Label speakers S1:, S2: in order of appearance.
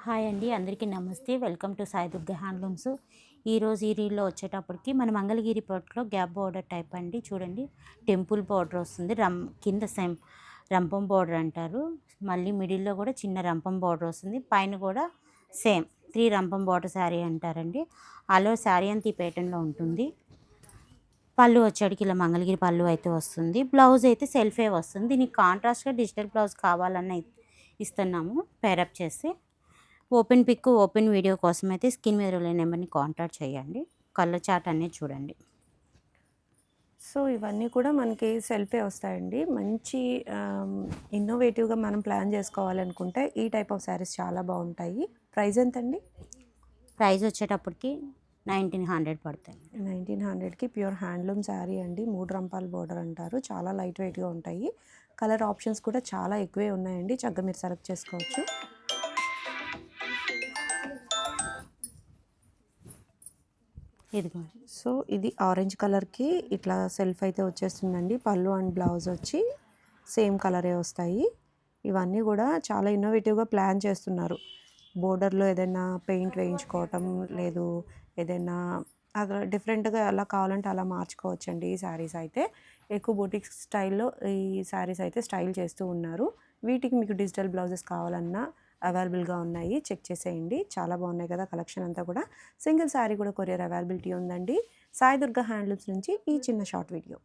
S1: Hi అండి, అందరికీ నమస్తే. Welcome to Sai Durga handlooms. ఈరోజు ఈ రీల్లో వచ్చేటప్పటికి మన మంగళగిరి పట్టులో గ్యాప్ బోర్డర్ టైప్ అండి. చూడండి, టెంపుల్ బోర్డర్ వస్తుంది. కింద రంపం బోర్డర్ అంటారు. మళ్ళీ మిడిల్లో కూడా చిన్న రంపం బోర్డర్ వస్తుంది. పైన కూడా సేమ్ 3 రంపం బోర్డర్ శారీ అంటారండి. అలో శారీ అంతా ఈ ప్యాటర్న్లో ఉంటుంది. పళ్ళు వచ్చేటికి ఇలా మంగళగిరి పళ్ళు అయితే వస్తుంది. బ్లౌజ్ అయితే సెల్ఫే వస్తుంది. దీనికి కాంట్రాస్ట్గా డిజిటల్ బ్లౌజ్ కావాలన్న ఇస్తున్నాము పేరప్ చేసి. ఓపెన్ పిక్, ఓపెన్ వీడియో కోసం అయితే స్క్రీన్ మీద ఉన్న నెంబర్ని కాంటాక్ట్ చేయండి. కలర్ చార్ట్ అనేది చూడండి.
S2: సో ఇవన్నీ కూడా మనకి సెల్ఫే వస్తాయండి. మంచి ఇన్నోవేటివ్గా మనం ప్లాన్ చేసుకోవాలనుకుంటే ఈ టైప్ ఆఫ్ శారీస్ చాలా బాగుంటాయి. ప్రైస్ ఎంతండి?
S1: ప్రైస్ వచ్చేటప్పటికి 1900 పడతాయి.
S2: 1900కి ప్యూర్ హ్యాండ్లూమ్ శారీ అండి. 3 రంపాల బోర్డర్ అంటారు. చాలా లైట్ వెయిట్గా ఉంటాయి. కలర్ ఆప్షన్స్ కూడా చాలా ఎక్కువే ఉన్నాయండి. చక్కగా మీరు సెలెక్ట్ చేసుకోవచ్చు.
S1: ఇదిగోండి.
S2: సో ఇది ఆరెంజ్ కలర్కి ఇట్లా సెల్ఫ్ అయితే వచ్చేస్తుందండి. పళ్ళు అండ్ బ్లౌజ్ వచ్చి సేమ్ కలరే వస్తాయి. ఇవన్నీ కూడా చాలా ఇన్నోవేటివ్గా ప్లాన్ చేస్తున్నారు. బోర్డర్లో ఏదైనా పెయింట్ వేయించుకోవటం, లేదు ఏదైనా అలా డిఫరెంట్గా ఎలా కావాలంటే అలా మార్చుకోవచ్చండి. ఈ శారీస్ అయితే ఎక్కువ బొటిక్ స్టైల్లో ఈ శారీస్ అయితే స్టైల్ చేస్తూ ఉన్నారు. వీటికి మీకు డిజిటల్ బ్లౌజెస్ కావాలన్నా అవైలబుల్గా ఉన్నాయి. చెక్ చేసేయండి. చాలా బాగున్నాయి కదా కలెక్షన్ అంతా కూడా. సింగిల్ శారీ కూడా కొరియర్ అవైలబిలిటీ ఉందండి. సాయి దుర్గా హ్యాండ్లూమ్స్ నుంచి ఈ చిన్న షార్ట్ వీడియో.